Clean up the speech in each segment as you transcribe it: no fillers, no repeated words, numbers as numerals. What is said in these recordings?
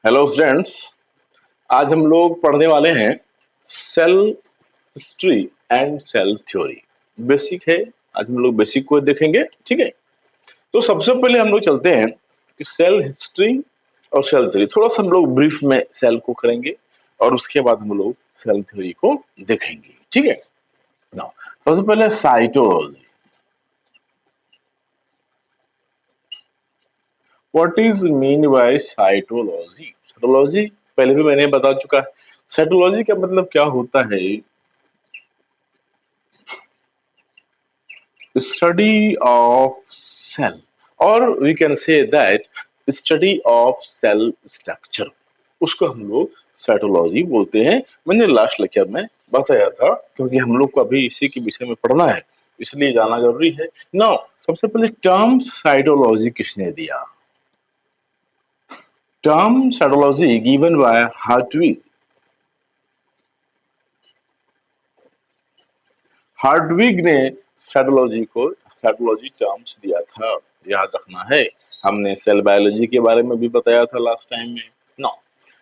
Hello students. आज हम लोग पढ़ने वाले हैं cell history and cell theory. Basic है। आज हम लोग बेसिक को देखेंगे। ठीक है। तो सबसे पहले हम लोग चलते हैं कि सेल हिस्ट्री और सेल थ्योरी, थोड़ा सा हम लोग ब्रीफ में सेल को करेंगे और उसके बाद हम लोग सेल थ्योरी को देखेंगे। ठीक है ना। सबसे पहले cytology. What is mean by cytology? Cytology पहले भी मैंने बता चुका है। साइटोलॉजी का मतलब क्या होता है? study of cell, or we can say that study of cell structure, उसको हम लोग साइटोलॉजी बोलते हैं। मैंने लास्ट लेक्चर में बताया था, क्योंकि हम लोग को अभी इसी के विषय में पढ़ना है, इसलिए जाना जरूरी है। नाउ सबसे पहले टर्म साइटोलॉजी किसने दिया? Term cytology given by Hartwig. Hartwig ने साइटोलॉजी टर्म्स दिया था, याद रखना है। हमने सेल बायोलॉजी के बारे में भी बताया था लास्ट टाइम में। नो,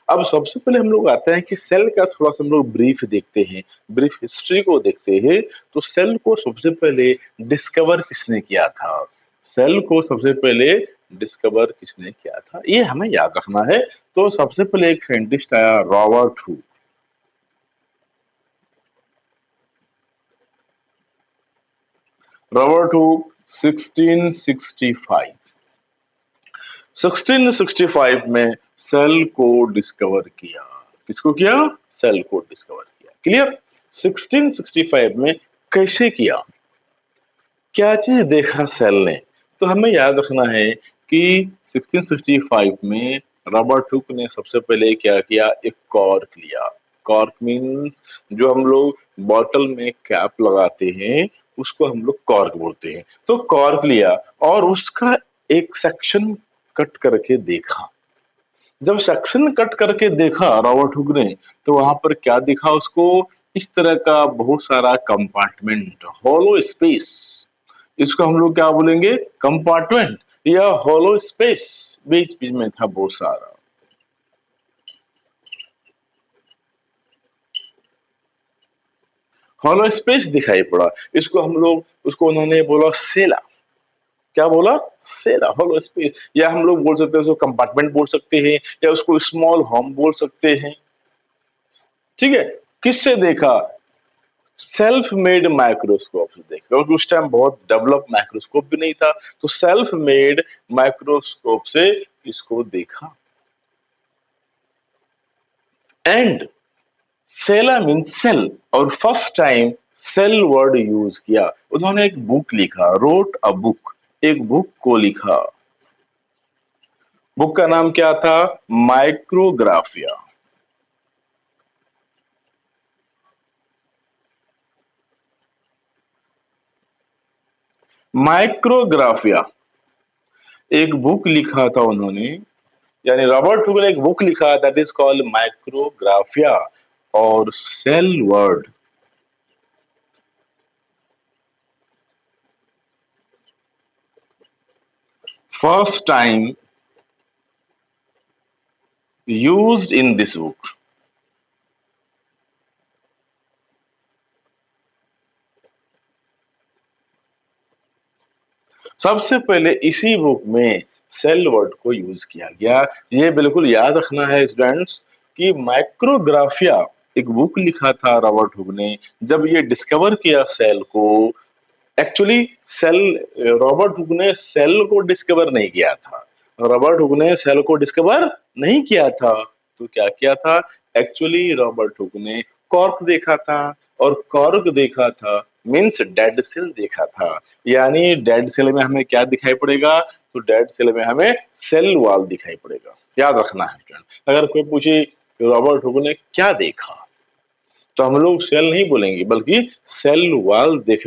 अब सबसे पहले हम लोग आते हैं कि सेल का थोड़ा सा हम लोग ब्रीफ देखते हैं, ब्रीफ हिस्ट्री को देखते हैं। तो सेल को सबसे पहले डिस्कवर किसने किया था? सेल को सबसे पहले डिस्कवर किसने किया था, ये हमें याद रखना है। तो सबसे पहले एक साइंटिस्ट आया, रॉबर्ट हुक। Robert Hooke 1665। 1665 में सेल को डिस्कवर किया। किसको किया? सेल को डिस्कवर किया। क्लियर? 1665 में कैसे किया, क्या चीज देखा सेल ने? तो हमें याद रखना है कि 1665 में रॉबर्ट हुक ने सबसे पहले क्या किया, एक कॉर्क लिया। कॉर्क मीन्स जो हम लोग बॉटल में कैप लगाते हैं, उसको हम लोग कॉर्क बोलते हैं। तो कॉर्क लिया और उसका एक सेक्शन कट करके देखा। जब सेक्शन कट करके देखा रॉबर्ट हुक ने, तो वहां पर क्या दिखा उसको? इस तरह का बहुत सारा कंपार्टमेंट, हॉलो स्पेस। इसको हम लोग क्या बोलेंगे? कंपार्टमेंट या हॉलो स्पेस। बीच बीच में था बहुत सारा हॉलो स्पेस दिखाई पड़ा। इसको हम लोग, उसको उन्होंने बोला सेला। क्या बोला? सेला, हॉलो स्पेस। या हम लोग बोल सकते हैं उसको कंपार्टमेंट बोल सकते हैं, या उसको स्मॉल होम बोल सकते हैं। ठीक है। किससे देखा? सेल्फ मेड माइक्रोस्कोप से देखा, क्योंकि उस टाइम बहुत डेवलप माइक्रोस्कोप भी नहीं था। तो सेल्फ मेड माइक्रोस्कोप से इसको देखा। एंड सेला मीन सेल, और first time cell word use किया। उन्होंने एक बुक लिखा, रोट अ बुक, एक बुक को लिखा। बुक का नाम क्या था? माइक्रोग्राफिया। माइक्रोग्राफिया एक बुक लिखा था उन्होंने, यानी रॉबर्ट हुक ने एक बुक लिखा, दैट इज कॉल्ड माइक्रोग्राफिया और cell word. First time used in this book. सबसे पहले इसी बुक में सेल वर्ड को यूज किया गया। ये बिल्कुल याद रखना है स्टूडेंट्स कि माइक्रोग्राफिया एक बुक लिखा था रॉबर्ट हुक ने। जब ये डिस्कवर किया सेल को, एक्चुअली सेल, रॉबर्ट हुक ने सेल को डिस्कवर नहीं किया था। रॉबर्ट हुक ने सेल को डिस्कवर नहीं किया था। तो क्या किया था? एक्चुअली रॉबर्ट हुक ने कॉर्क देखा था, और कॉर्क देखा था मीन्स डेड सेल देखा था। यानी डेड सेल में हमें क्या दिखाई पड़ेगा? तो डेड सेल में हमें सेल वॉल दिखाई पड़ेगा। याद रखना है फ्रेंड। अगर कोई पूछे रॉबर्ट हुक ने क्या देखा, तो हम लोग सेल नहीं बोलेंगे, बल्कि सेल वॉल देख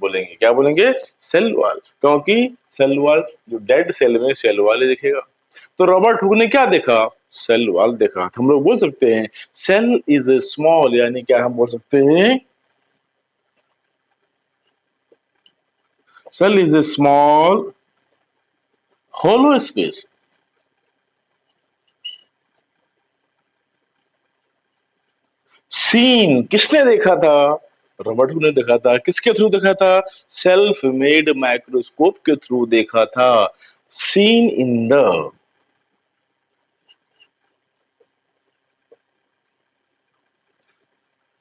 बोलेंगे। क्या बोलेंगे? सेल वॉल, क्योंकि सेल वॉल जो डेड सेल में सेल वॉल ही दिखेगा। तो रॉबर्ट हुक ने क्या देखा? सेल वॉल देखा। तो हम लोग बोल सकते हैं सेल इज स्मॉल, यानी क्या हम बोल सकते हैं? Cell is a small hollow space seen किसने देखा था? रॉबर्ट हुक ने देखा था। किसके थ्रू देखा था? सेल्फ मेड माइक्रोस्कोप के थ्रू देखा था। Seen in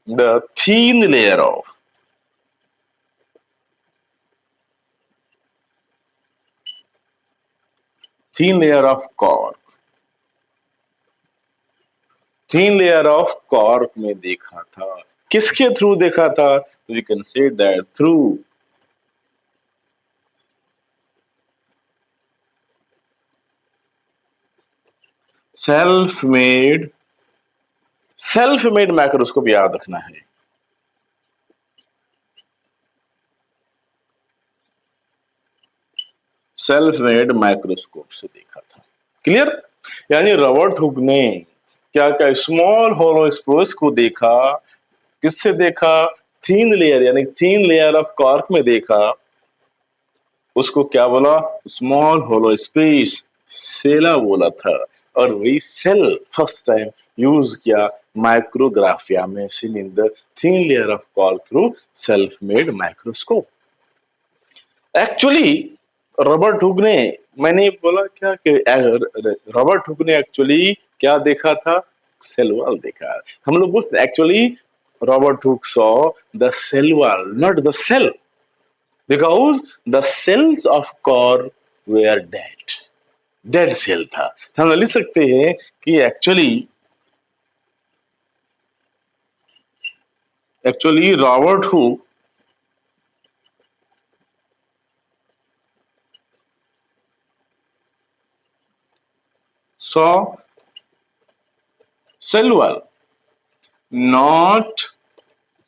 the thin layer of thin layer of cork. Thin layer of cork में देखा था। किसके थ्रू देखा था? We can say that through self made self made microscope, याद रखना है। सेल्फ मेड माइक्रोस्कोप से देखा था। क्लियर? यानी रॉबर्ट हुक ने क्या क्या स्मॉल होलो स्पोर्स को देखा। किससे देखा? थीन लेयर, यानी थीन लेयर ऑफ कॉर्क में देखा। उसको क्या बोला? स्मॉल होलो स्पेस, सेला बोला था। और वही सेल फर्स्ट टाइम यूज किया माइक्रोग्राफिया में, scene in the thin layer of cork through self made microscope. Actually Robert hook ने, मैंने बोला क्या कि रॉबर्ट हुक ने एक्चुअली क्या देखा था? सेल वॉल देखा। हम लोग बोलते actually Robert Hooke saw the cell wall, not the cell, because the cells of cork were dead. Dead cell था। हम लिख सकते हैं कि actually Robert Hooke saw cell wall, not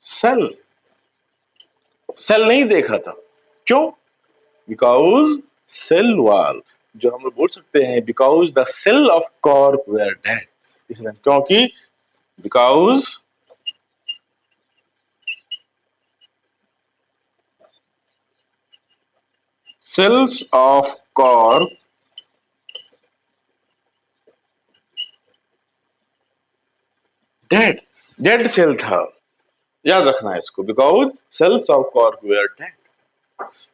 cell. Cell नहीं देखा था। क्यों? बिकॉज सेल वॉल, जो हम लोग बोल सकते हैं because the cell of cork were dead, इसलिए क्योंकि because cells of cork dead, dead cell था। याद रखना है इसको, because cells of cork were dead.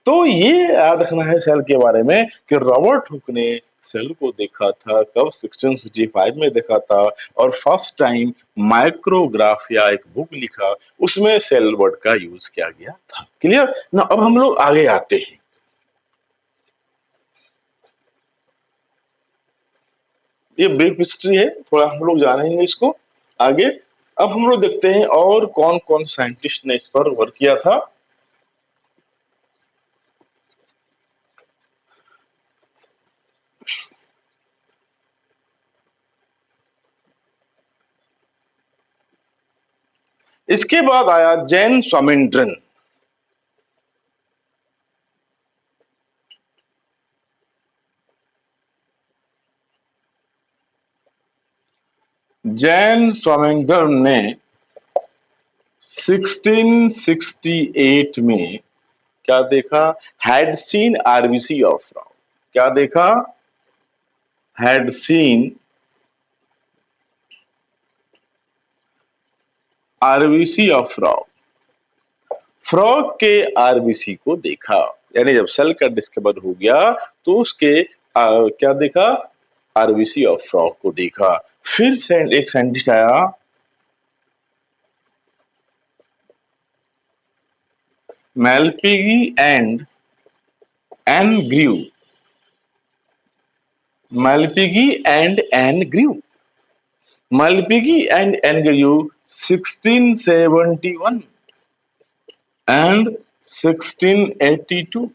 तो ये याद रखना है सेल के बारे में कि रॉबर्ट हुक ने सेल को देखा था कब? 1665 में देखा था। और फर्स्ट टाइम माइक्रोग्राफ या एक बुक लिखा, उसमें सेल वर्ड का यूज किया गया था। क्लियर ना? अब हम लोग आगे आते हैं। ये ब्रीफ हिस्ट्री है, थोड़ा हम लोग जानेंगे इसको आगे। अब हम लोग देखते हैं और कौन कौन साइंटिस्ट ने इस पर वर्क किया था। इसके बाद आया जैन स्वामिंद्रन। जैन स्वामिंद्रन ने 1668 में क्या देखा? Had seen RBC of frog. क्या देखा? Had seen RBC of frog. Frog के आरबीसी को देखा। यानी जब सेल का डिस्कवर हो गया तो उसके क्या देखा? आरबीसी ऑफ फ्रॉग को देखा। फिर एक साइंटिस्ट आया, Malpighi and N Grew. Malpighi and N Grew. Malpighi and N Grew 1671 and 1682।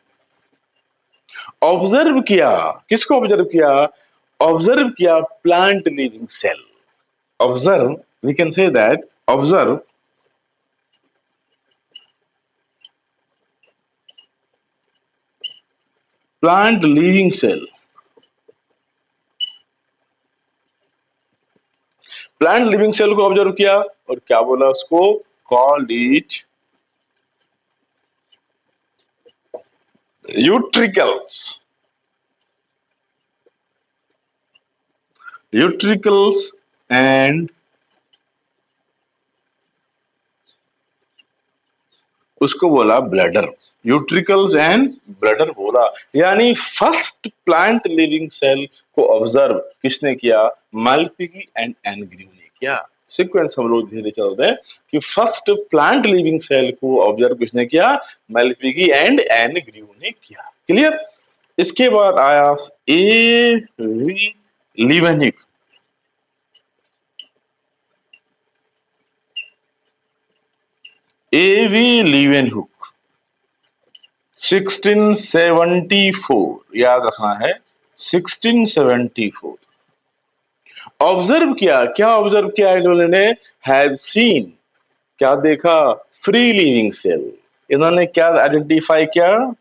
Observe किया। किसको ऑब्जर्व किया? ऑब्जर्व किया plant living cell. Observe, we can say that observe plant living cell. Plant living cell को observe किया और क्या बोला उसको? Called it utricles. Utricles and उसको बोला ब्लैडर, यूट्रिकल्स एंड ब्लैडर बोला। यानी फर्स्ट प्लांट लिविंग सेल को ऑब्जर्व किसने किया? मालपिगी एंड एनग्रीव ने किया। सीक्वेंस हम लोग धीरे चलते हैं कि फर्स्ट प्लांट लिविंग सेल को ऑब्जर्व किसने किया? मालपिगी एंड एनग्रीव ने किया। क्लियर? इसके बाद आया A V Leeuwenhoek. A V Leeuwenhoek 1674, याद रखना है 1674। ऑब्जर्व किया, क्या ऑब्जर्व किया इन्होंने? हैव सीन, क्या देखा? Free living cell. इन्होंने क्या आइडेंटिफाई किया?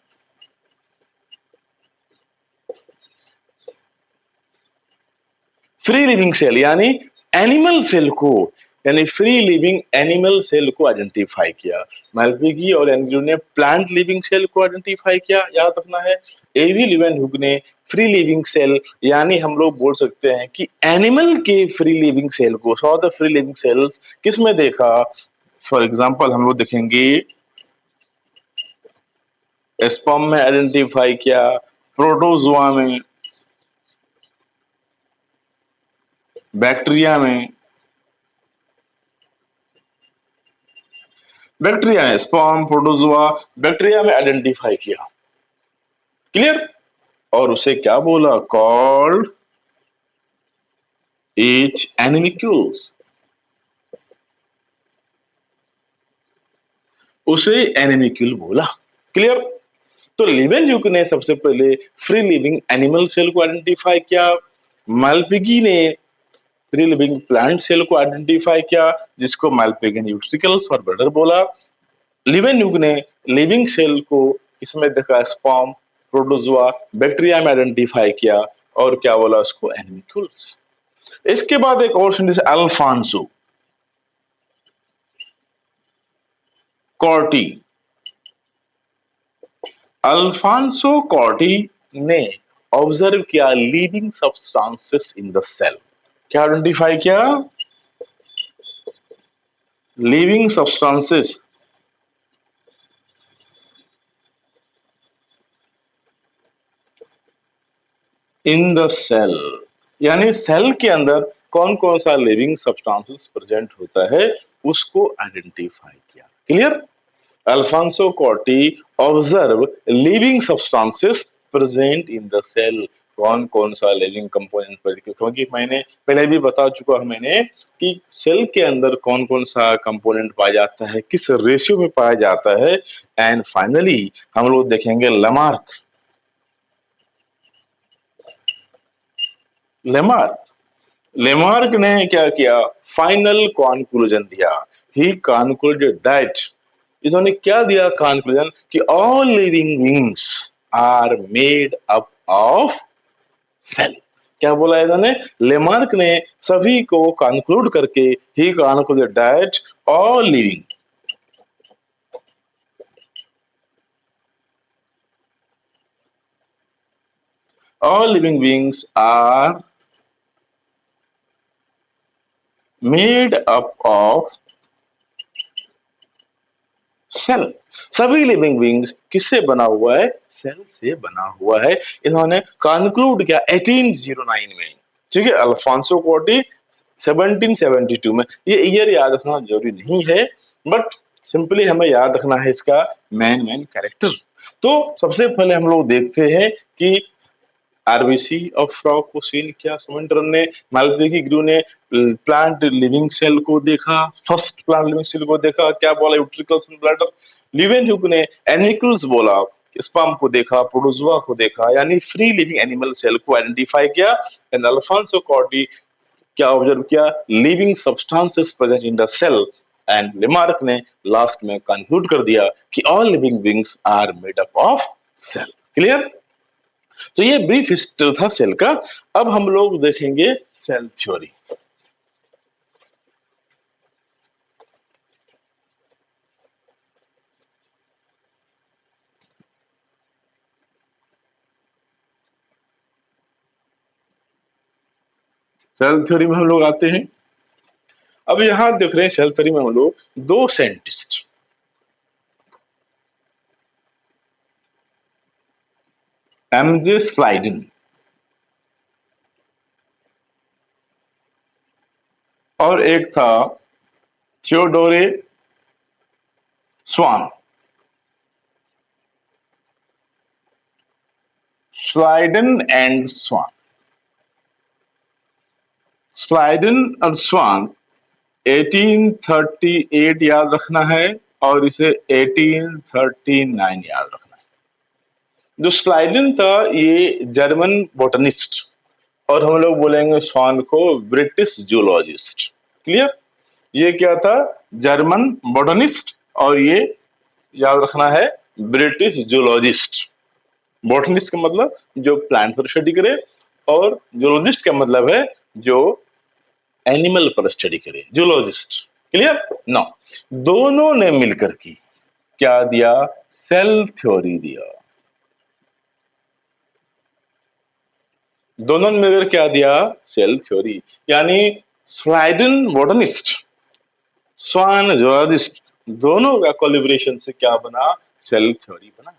फ्री लिविंग सेल यानी एनिमल सेल को, यानी फ्री लिविंग एनिमल सेल को आइडेंटिफाई किया। मालपिगी और एनग्रू ने प्लांट लिविंग सेल को आइडेंटिफाई किया, याद रखना है। एवी लीवेनहुक ने फ्री लिविंग सेल, यानी हम लोग बोल सकते हैं कि एनिमल के फ्री लिविंग सेल को, saw the free living cells किस में देखा? फॉर एग्जाम्पल हम लोग देखेंगे स्पर्म में आइडेंटिफाई किया, प्रोटोजुआ में, बैक्टीरिया में, बैक्टीरिया है, स्पर्म, प्रोटोजुआ, बैक्टीरिया में आइडेंटिफाई किया। क्लियर? और उसे क्या बोला? कॉल्ड एच एनिमिक्यूल्स, उसे एनिमिक्यूल बोला। क्लियर? तो लिवेनहुक ने सबसे पहले फ्री लिविंग एनिमल सेल को आइडेंटिफाई किया। मालपिगी ने फ्री लिविंग प्लांट सेल को आइडेंटिफाई किया, जिसको मालपिगन यूट्रिकल्स और ब्लडर बोला। लिवेनहुक ने लिविंग सेल को इसमें देखा, स्पर्म, प्रोटोजुआ, बैक्टीरिया में आइडेंटिफाई किया, और क्या बोला उसको? एनिमिक्यूल्स। इसके बाद एक और scientist Alfonso Corti, Alfonso Corti ने ऑब्जर्व किया living substances in the cell. क्या आइडेंटिफाई किया? Living substances in the cell, यानी सेल के अंदर कौन कौन सा लिविंग सब्सटेंसेस प्रेजेंट होता है उसको आइडेंटिफाई किया। Clear? Alfonso Corti observe living substances present in the cell. कौन कौन सा लिविंग कंपोनेंट पर, क्योंकि मैंने पहले भी बता चुका हूं मैंने कि सेल के अंदर कौन कौन सा कंपोनेंट पाया जाता है, किस रेशियो में पाया जाता है। एंड फाइनली हम लोग देखेंगे लेमार्क। लेमार्क लेमार्क ने क्या किया? फाइनल कॉन्क्लूजन दिया। ही कॉन्क्लूडेड दैट, इन्होंने क्या दिया कॉन्क्लूजन? कि all living beings are made up of cell. क्या बोला इन्होंने? लेमार्क ने सभी को कॉन्क्लूड करके ही concluded that all living beings are made up of cell. सभी लिविंग बींग्स किससे बना हुआ है? सेल से बना हुआ है। इन्होंने कंक्लूड किया 1809 में। ठीक है, अल्फांसो कोटी 1772 में। ये ईयर याद रखना जरूरी नहीं है, बट सिंपली हमें याद रखना है इसका मैन मैन कैरेक्टर। तो सबसे पहले हम लोग देखते हैं कि आरबीसी ऑफ फ्रॉग को सील किया समुद्र ने। मालपेगी ग्रू ने प्लांट लिविंग सेल को देखा, फर्स्ट प्लांट लिविंग सेल को देखा, क्या बोला? यूट्रिकल्स एंड ब्लैडर। लिवेनहुक ने एनिकल्स बोला, स्पर्म को देखा, प्रोटोजुआ को देखा, यानी फ्री लिविंग एनिमल सेल को आइडेंटिफाई किया। एंड अल्फांसो कॉर्डी क्या ऑब्जर्व किया? Living substances present in the cell. And Lamarck ने लास्ट में कंक्लूड कर दिया कि all living beings are made up of cell. Clear? तो ये ब्रीफ हिस्ट्री था सेल का। अब हम लोग देखेंगे सेल थ्योरी। सेल थ्योरी में हम लोग आते हैं। अब यहां देख रहे हैं सेल थ्योरी में हम लोग दो साइंटिस्ट, एमजे स्लाइडिन और एक था थियोडोरे स्वान। स्लाइडन एंड स्वान, स्लाइडन और स्वान 1838 याद रखना है और इसे 1839 याद रखना है। जो स्लाइडन था ये जर्मन बोटनिस्ट और हम लोग बोलेंगे स्वान को ब्रिटिश जूलॉजिस्ट। क्लियर? ये क्या था? जर्मन बोटनिस्ट और ये याद रखना है ब्रिटिश जूलॉजिस्ट। बोटनिस्ट का मतलब जो प्लांट पर स्टडी करे और जूलॉजिस्ट का मतलब है जो एनिमल पर स्टडी करे, जूलॉजिस्ट। क्लियर? नो, दोनों ने मिलकर की क्या दिया? सेल थ्योरी दिया। दोनों ने मिलकर क्या दिया? Cell theory. यानी स्लाइडन बोटनिस्ट, स्वान जूलॉजिस्ट, दोनों का कोलिब्रेशन से क्या बना? सेल थ्योरी बना।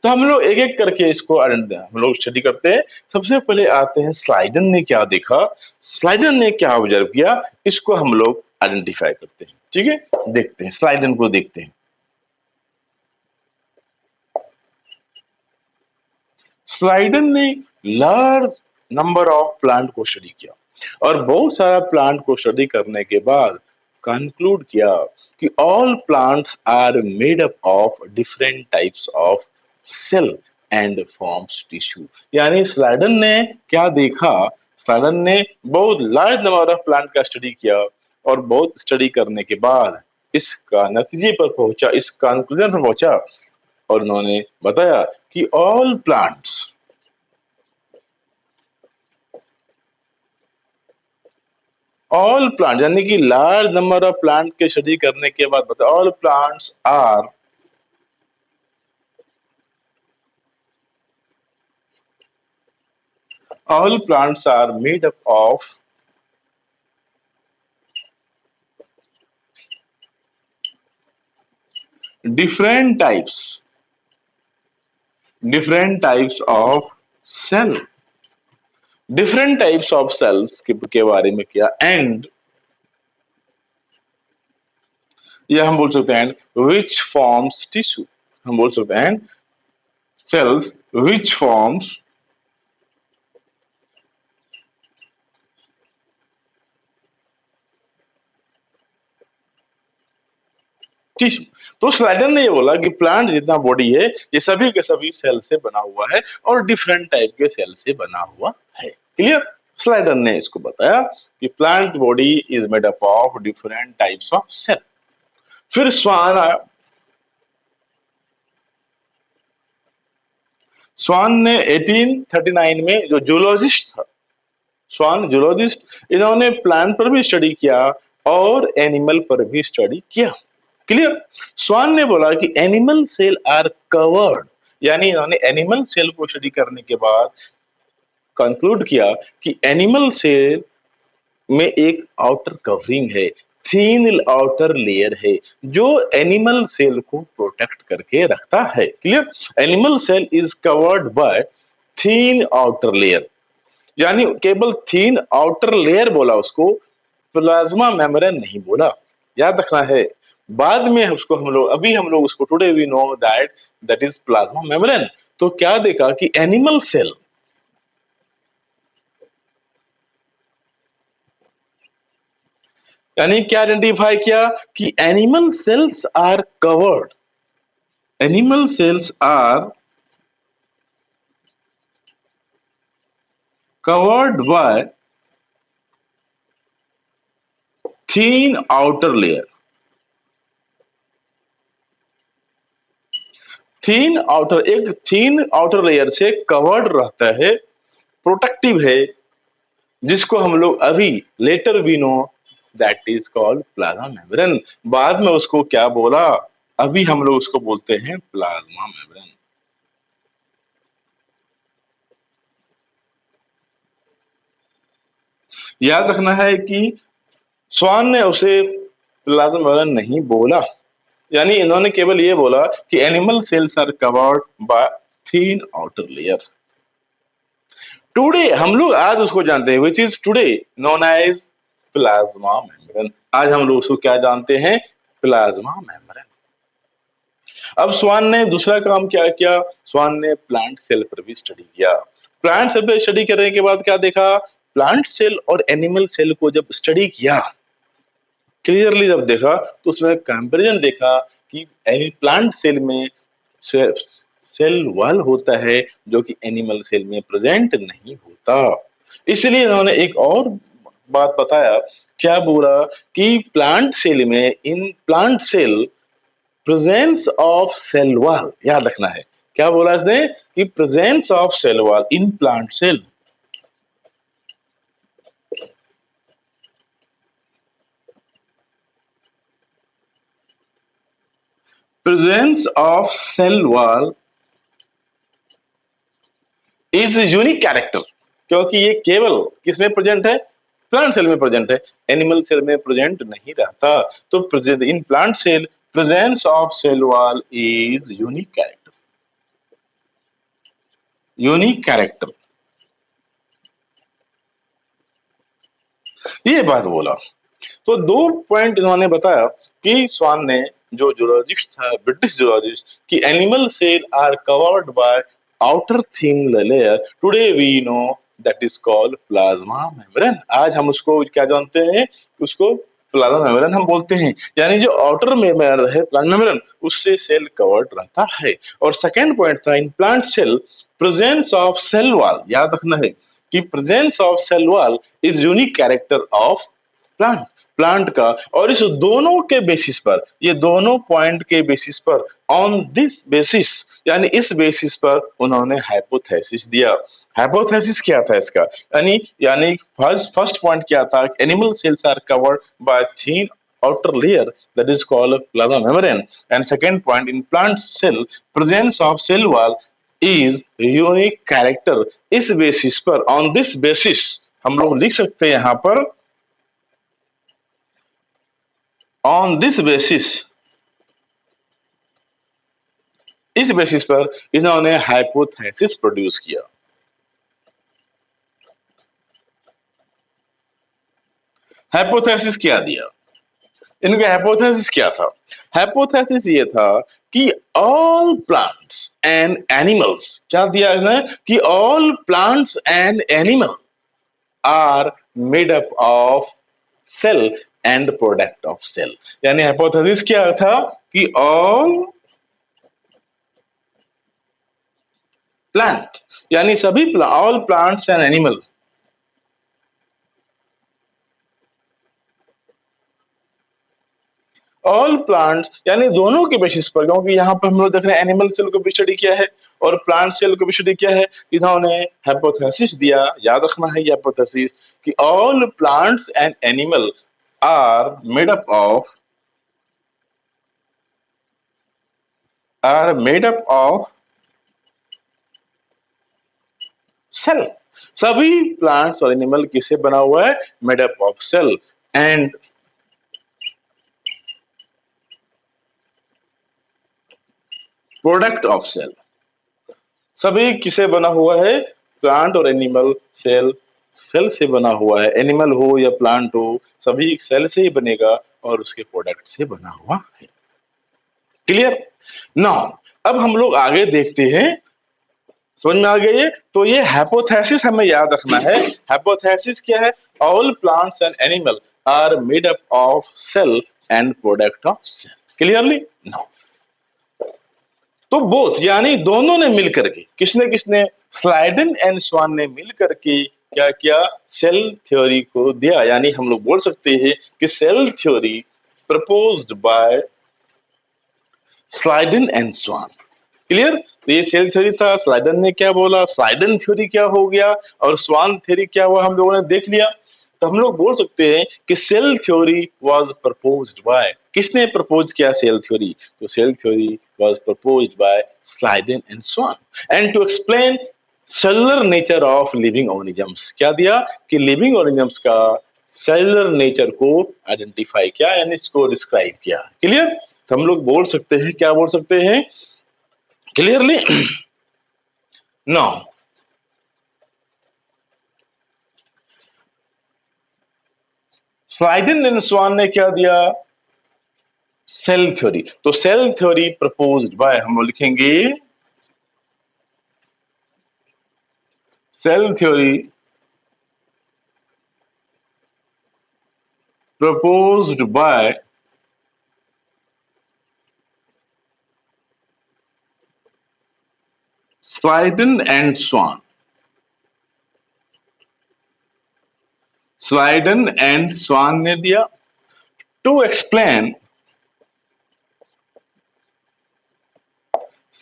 तो हम लोग एक एक करके इसको हम लोग स्टडी करते हैं। सबसे पहले आते हैं स्लाइडन ने क्या देखा, स्लाइडन ने क्या ऑब्जर्व किया, इसको हम लोग आइडेंटिफाई करते हैं। ठीक है, देखते हैं, स्लाइडन को देखते हैं। स्लाइडन ने लार्ज नंबर ऑफ प्लांट को स्टडी किया और बहुत सारा प्लांट को स्टडी करने के बाद कंक्लूड किया कि all plants are made up of different types of cell and forms tissue. यानी स्लाइडन ने क्या देखा? स्लाइडन ने बहुत लार्ज नंबर ऑफ प्लांट का स्टडी किया और बहुत स्टडी करने के बाद इसका नतीजे पर पहुंचा, इस कंक्लूजन पर पहुंचा और उन्होंने बताया कि ऑल प्लांट यानी कि लार्ज नंबर ऑफ प्लांट के स्टडी करने के बाद बताया all plants are made up of different types different types of cell, different types of cells के बारे में किया। एंड या हम बोल सकते हैं विच फॉर्म्स टिश्यू, हम बोल सकते हैं सेल्स विच फॉर्म्स टिश्यू। तो स्लाइडर ने ये बोला कि प्लांट जितना बॉडी है ये सभी के सभी सेल से बना हुआ है और डिफरेंट टाइप के सेल से बना हुआ है। क्लियर? स्लाइडर ने इसको बताया कि plant body is made up of different types of cell. फिर स्वान आया। स्वान ने 1839 में, जो जूलॉजिस्ट था, स्वान जूलॉजिस्ट, इन्होंने प्लांट पर भी स्टडी किया और एनिमल पर भी स्टडी किया। क्लियर? स्वान ने बोला कि एनिमल सेल आर कवर्ड, यानी इन्होंने एनिमल सेल को स्टडी करने के बाद कंक्लूड किया कि एनिमल सेल में एक आउटर कवरिंग है, थीन आउटर लेयर है जो एनिमल सेल को प्रोटेक्ट करके रखता है। Clear? Animal cell is covered by thin outer layer, यानी केवल थीन आउटर लेयर बोला उसको, प्लाज्मा मेम्ब्रेन नहीं बोला। याद रखना है, बाद में उसको हम लोग, अभी हम लोग उसको today we know that that is plasma membrane. तो क्या देखा कि एनिमल सेल, यानी क्या आइडेंटिफाई किया कि animal cells are covered by thin outer layer. एक थीन आउटर लेयर से कवर्ड रहता है, प्रोटेक्टिव है, जिसको हम लोग अभी later we know that is called plasma membrane. बाद में उसको क्या बोला? अभी हम लोग उसको बोलते हैं प्लाज्मा मेम्ब्रेन। याद रखना है कि स्वान ने उसे प्लाज्मा मेम्ब्रेन नहीं बोला, यानी इन्होंने केवल ये बोला कि animal cells are covered by thin outer layer. Today हम लोग आज उसको जानते हैं, which is today known as plasma membrane. आज हम लोग उसको क्या जानते हैं? Plasma membrane. अब स्वान ने दूसरा काम क्या किया? स्वान ने प्लांट सेल पर भी स्टडी किया। प्लांट सेल पर स्टडी करने के बाद क्या देखा? प्लांट सेल और एनिमल सेल को जब स्टडी किया, क्लियरली जब देखा, तो उसमें कंपैरिजन देखा कि प्लांट सेल में से, सेल वॉल होता है जो कि एनिमल सेल में प्रेजेंट नहीं होता। इसलिए इन्होंने एक और बात बताया। क्या बोला? कि प्लांट सेल में, in plant cell presence of cell wall, याद रखना है। क्या बोला इसने? कि presence of cell wall in plant cell, presence of cell wall is unique character. क्योंकि ये केवल किसमें प्रेजेंट है? प्लांट सेल में प्रेजेंट है, एनिमल सेल में प्रेजेंट नहीं रहता। तो in plant cell presence of cell wall is unique character, unique character, ये बात बोला। तो दो पॉइंट इन्होंने बताया कि स्वान ने, जो जूलॉजिस्ट था, ब्रिटिश जूलॉजिस्ट, कि animal cell are covered by outer thin layer, today we know that is called plasma membrane. आज हम उसको क्या जानते हैं? उसको प्लाज्मा मेम्ब्रेन हम बोलते हैं। यानी जो आउटर मेम्ब्रेन है, प्लाज्मा मेम्ब्रेन, उससे सेल कवर्ड रहता है। और सेकेंड पॉइंट था, in plant cell presence of cell wall, याद रखना है कि presence of cell wall is unique character of plant, plant का। और इस दोनों के बेसिस पर, ये दोनों पॉइंट के बेसिस पर, ऑन दिस बेसिस, यानी इस बेसिस पर उन्होंने हाइपोथेसिस दिया। हाइपोथेसिस क्या था इसका? यानी यानी फर्स्ट पॉइंट क्या था? Animal cells are covered by thin outer layer, that is called plasma membrane. And second point, in plant cell presence of cell wall is unique character। इस बेसिस पर, ऑन दिस बेसिस, हम लोग लिख सकते हैं यहां पर, ऑन दिस बेसिस, इस बेसिस पर इन्होंने हाइपोथेसिस प्रोड्यूस किया। हाइपोथेसिस क्या दिया? इनका हाइपोथेसिस क्या था? हाइपोथेसिस ये था कि ऑल प्लांट्स एंड एनिमल्स, क्या दिया इसने? कि all plants and animal are made up of cell and product of cell. यानी हाइपोथेसिस क्या था? कि ऑल प्लांट, यानी सभी all plants and animal, all plants, यानी दोनों के बेसिस पर, क्योंकि यहाँ पर हम लोग देख रहे हैं एनिमल सेल को भी स्टडी किया है और प्लांट सेल को भी स्टडी किया है। इन्होंने हाइपोथेसिस दिया, याद रखना है ये हाइपोथेसिस, कि all plants and animal are made up of, are made up of cell. सभी प्लांट्स और एनिमल किससे बना हुआ है? Made up of cell and product of cell. सभी किसे बना हुआ है? प्लांट और एनिमल सेल, सेल से बना हुआ है। एनिमल हो या प्लांट हो, सभी सेल से ही बनेगा और उसके प्रोडक्ट से बना हुआ है। क्लियर? नाउ अब हम लोग आगे देखते हैं। समझ में आ गया ये? तो ये हाइपोथेसिस हमें याद रखना है। हाइपोथेसिस क्या है? All plants and animal are made up of cell and product of cell. Clearly? Now तो बोथ, यानी दोनों ने मिलकर के, किसने किसने? स्लाइडन एंड स्वान ने मिलकर के क्या किया? सेल थ्योरी को दिया। यानी हम लोग बोल सकते हैं कि cell theory proposed by Schleiden and Schwann. Clear? तो ये सेल थ्योरी था, स्लाइडन ने क्या बोला, स्लाइडन थ्योरी क्या हो गया, और स्वान थ्योरी क्या हुआ, हम लोगों ने देख लिया। तो हम लोग बोल सकते हैं कि cell theory was proposed by, किसने प्रपोज किया सेल थ्योरी? तो cell theory was proposed by Schleiden and Schwann, and to explain cellular nature of living organisms. क्या दिया? कि लिविंग ऑर्गेनिजम्स का सेलुलर नेचर को आइडेंटिफाई किया, यानी इसको डिस्क्राइब किया। क्लियर? तो हम लोग बोल सकते हैं, क्या बोल सकते हैं clearly? No, Schleiden and Schwann ने क्या दिया? Cell theory. तो सेल थ्योरी प्रपोज्ड बाय, हम लिखेंगे cell theory proposed by Schleiden and Swan. Schleiden and Swan ने दिया to explain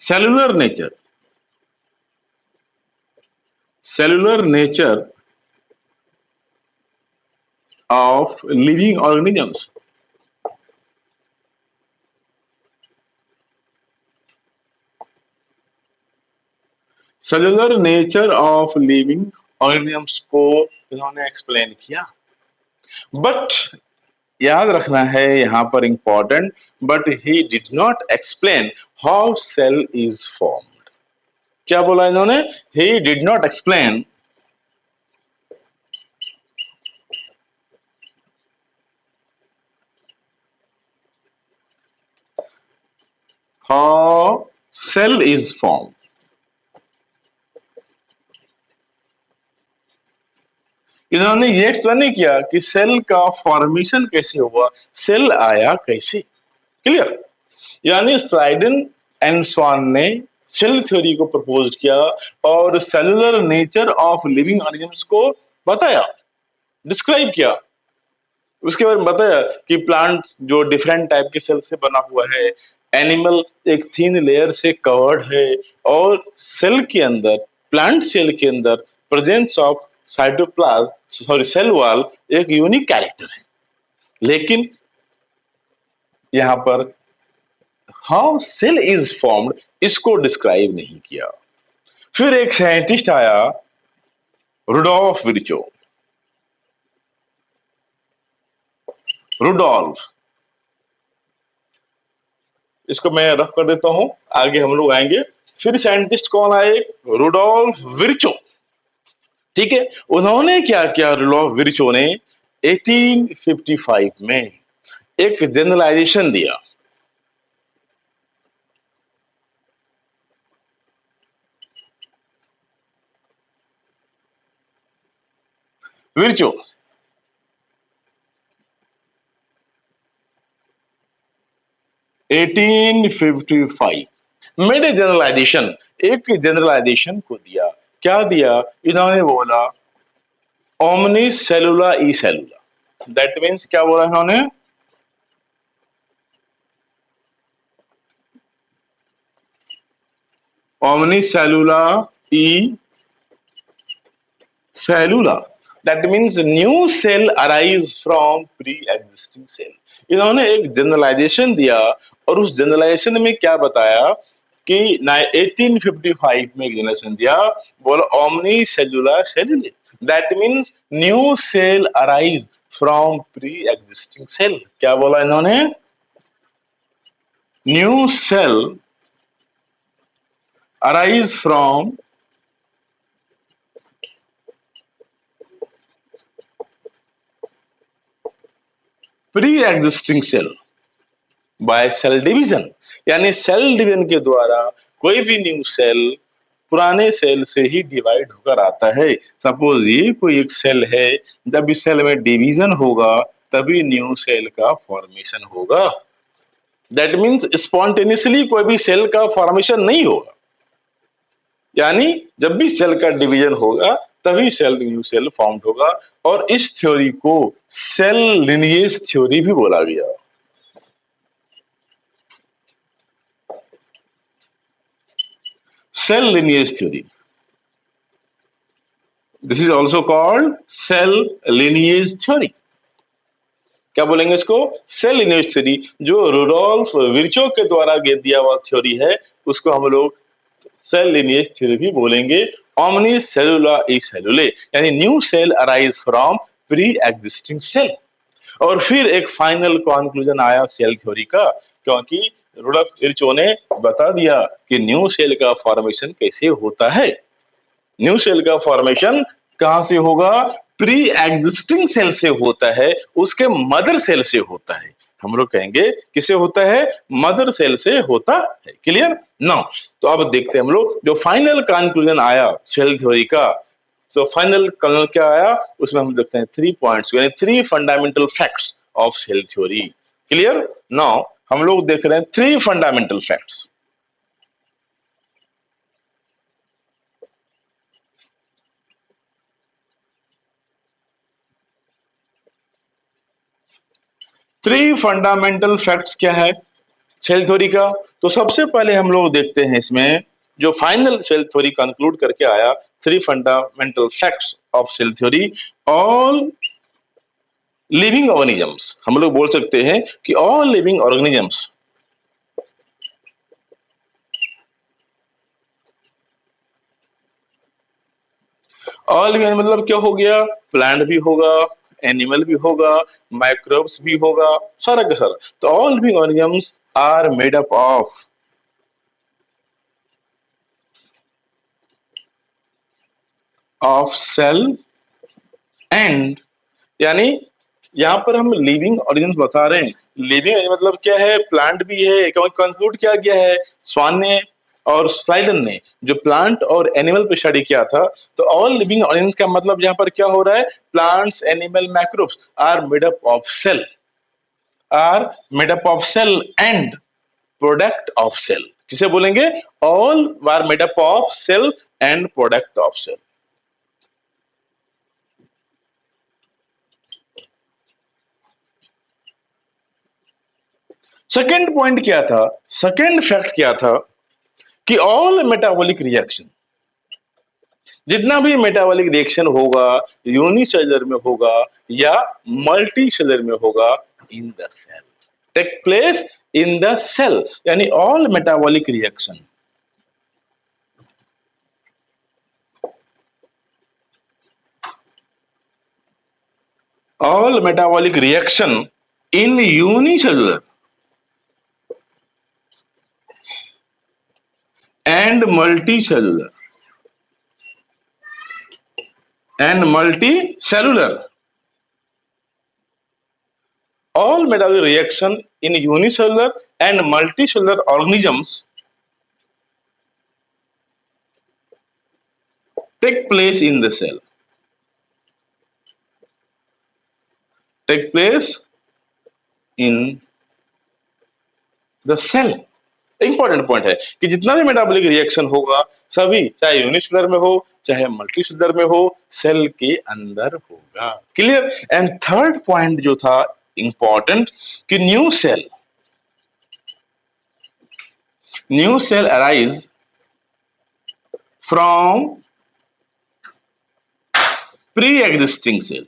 cellular nature, cellular nature of living organisms. Cellular nature of living organisms को इन्होंने एक्सप्लेन किया। But याद रखना है यहां पर important, but he did not explain how cell is formed. क्या बोला इन्होंने? He did not explain how cell is form. इन्होंने ये एक्सप्लेन नहीं किया कि सेल का फॉर्मेशन कैसे हुआ, सेल आया कैसे। क्लियर? यानी स्लाइडन एंड स्वान ने सेल थ्योरी को प्रपोज किया और cellular nature of living organisms को बताया, डिस्क्राइब किया। उसके बाद बताया कि प्लांट जो डिफरेंट टाइप के सेल से बना हुआ है, एनिमल एक थिन लेयर से कवर्ड है, और सेल के अंदर, प्लांट सेल के अंदर presence of cytoplasm, sorry cell wall एक यूनिक कैरेक्टर है। लेकिन यहां पर हाउ सेल इज फॉर्म्ड इसको डिस्क्राइब नहीं किया। फिर एक साइंटिस्ट आया, रुडोल्फ विर्चो। रुडोल्फ, इसको मैं रफ कर देता हूं, आगे हम लोग आएंगे। फिर साइंटिस्ट कौन आए? Rudolf Virchow. ठीक है, उन्होंने क्या किया? रुडोल्फ विर्चो ने 1855 में एक जनरलाइजेशन दिया। विर्चो 1855 मेड ए जनरलाइजेशन, एक जनरलाइजेशन को दिया। क्या दिया? इन्होंने बोला omnis cellula e cellula. That means क्या बोला इन्होंने? Omnis cellula e cellula. That means new cell arise from pre existing cell. इन्होंने एक जनरलाइजेशन दिया, और उस जनरलाइजेशन में क्या बताया कि 1855 में एक जनरलाइजेशन दिया, बोला omnis cellula cellulae. That means new cell arise from pre existing cell. क्या बोला इन्होंने? New cell arise from pre existing cell by cell division. यानी सेल डिवीजन के द्वारा कोई भी न्यू सेल पुराने सेल से ही डिवाइड होकर आता है। सपोज ये कोई एक सेल है, जब इस सेल में डिवीजन होगा तभी न्यू सेल का फॉर्मेशन होगा। दैट मीन्स स्पॉन्टेनियसली कोई भी सेल का फॉर्मेशन नहीं होगा, यानी जब भी सेल का डिवीजन होगा तभी सेल न्यू सेल फॉर्म होगा। और इस थ्योरी को सेल लिनिएज थ्योरी भी बोला गया। Cell lineage theory, this is also called cell lineage theory. क्या बोलेंगे इसको? Cell lineage theory. जो रुडोल्फ विर्चो के द्वारा दिया हुआ थ्योरी है, उसको हम लोग सेल लिनिएज थ्योरी भी बोलेंगे। ओमनी सेलुला ई सेलुले, यानी new cell arise from pre existing cell. और फिर एक फाइनल कंक्लूजन आया सेल थ्योरी का, क्योंकि रुडोल्फ विर्चो ने बता दिया कि न्यू सेल का फॉर्मेशन कैसे होता है। न्यू सेल का फॉर्मेशन कहां से होगा? प्री एग्जिस्टिंग सेल से होता है, उसके मदर सेल से होता है। हम लोग कहेंगे किसे होता है? मदर सेल से होता है। Clear now? तो अब देखते हैं हम लोग जो फाइनल कंक्लूजन आया सेल थ्योरी का। तो फाइनल कंक्लूजन क्या आया? उसमें हम देखते हैं 3 पॉइंट्स, यानी 3 fundamental facts of cell theory. Clear now? हम लोग देख रहे हैं 3 फंडामेंटल फैक्ट्स। 3 फंडामेंटल फैक्ट्स क्या है सेल थ्योरी का? तो सबसे पहले हम लोग देखते हैं इसमें जो फाइनल सेल थ्योरी कंक्लूड करके आया, 3 fundamental facts of cell theory. All living organisms, हम लोग बोल सकते हैं कि all living organisms, all living मतलब क्या हो गया? प्लांट भी होगा, एनिमल भी होगा, माइक्रोब्स भी होगा, सारा का सारा। तो all living organisms are made up of cell and, यानी यहाँ पर हम लिविंग ऑर्गेनिज्म बता रहे हैं। लिविंग मतलब क्या है? प्लांट भी है। कंक्लूड किया गया है स्वान ने और स्लाइडन ने, जो प्लांट और एनिमल पे स्टडी किया था। तो ऑल लिविंग ऑर्गेनिज्म का मतलब यहाँ पर क्या हो रहा है? Plants, animal, microbes are made up of cell, are made up of cell and product of cell. किसे बोलेंगे? All are made up of cell and product of cell. Second point क्या था? सेकेंड फैक्ट क्या था? कि all metabolic reaction, जितना भी metabolic reaction होगा, यूनिसेलुलर में होगा या मल्टी सेलुलर में होगा, in the cell take place in the cell, यानी all metabolic reaction, all metabolic reaction in unicellular and multicellular all metabolic reaction in unicellular and multicellular organisms take place in the cell, take place in the cell। Important point है कि जितना भी metabolic reaction होगा, सभी चाहे unicellular में हो चाहे मल्टीसेलुलर में हो, सेल के अंदर होगा। क्लियर? एंड थर्ड पॉइंट जो था इंपॉर्टेंट, कि new cell arise from pre existing cell,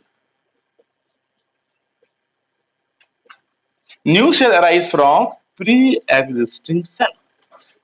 new cell arise from pre existing cell.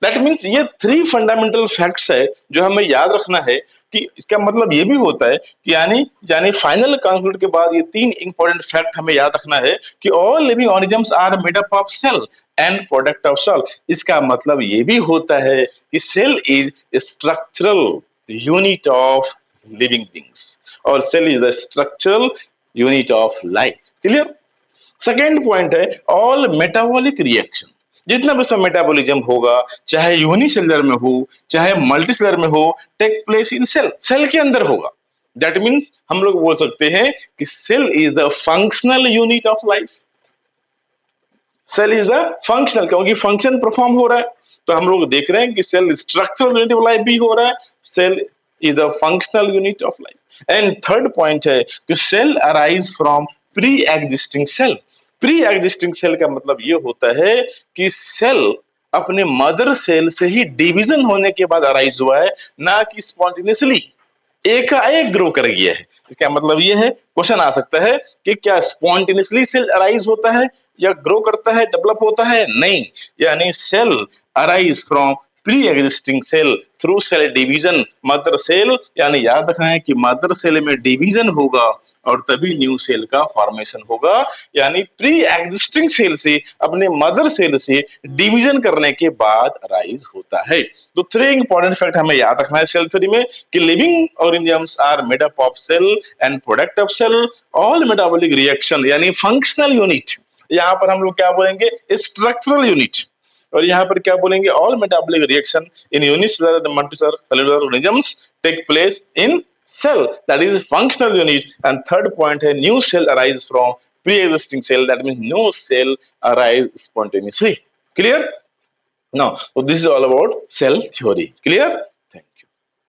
That means ये 3 फंडामेंटल फैक्ट्स है जो हमें याद रखना है। कि इसका मतलब ये भी होता है कि यानी यानी फाइनल कंक्लूड के बाद ये 3 इंपॉर्टेंट फैक्ट हमें याद रखना है कि all living organisms are made up of cell and product of cell. इसका मतलब ये भी होता है कि cell is structural unit of living things और cell is the structural unit of life. Clear? Second point है ऑल मेटाबॉलिक रिएक्शन, जितना भी उसका मेटाबॉलिज्म होगा, चाहे यूनिसेलुलर में हो चाहे मल्टीसेलुलर में हो, take place in cell, cell के अंदर होगा। दैट मीन्स हम लोग बोल सकते हैं कि cell is the functional unit of life. Cell is the functional, क्योंकि फंक्शन परफॉर्म हो रहा है। तो हम लोग देख रहे हैं कि cell structural unit of life भी हो रहा है, cell is the functional unit of life. And third point है कि cell arise from pre existing cell. Pre existing cell का मतलब ये होता है कि सेल अपने मदर सेल से ही डिवीजन होने के बाद अराइज हुआ है, ना कि स्पॉन्टेनियसली एकाएक ग्रो कर गया है। इसका मतलब ये है, क्वेश्चन आ सकता है कि क्या स्पॉन्टेनियसली सेल अराइज होता है या ग्रो करता है, डेवलप होता है? नहीं, यानी cell arise from pre existing cell through cell division. Mother cell यानी याद रखना है कि मदर सेल में डिवीजन होगा और तभी न्यू सेल का फॉर्मेशन होगा, यानी प्री एग्जिस्टिंग सेल से अपने मदर सेल से डिवीजन करने के बाद राइज होता है। तो थ्री इंपॉर्टेंट फैक्ट हमें याद रखना है सेल थ्योरी में कि living organisms are made up of cell and product of cell, all metabolic reaction यानी फंक्शनल यूनिट। यहां पर हम लोग क्या बोलेंगे, स्ट्रक्चरल यूनिट। और यहाँ पर क्या बोलेंगे, all metabolic reaction in units multicellular organisms take place in cell, that is functional unit. And third point है new cell arise from pre-existing cell, that means no cell arise spontaneously. Clear? Now, so this is all about cell theory. Clear?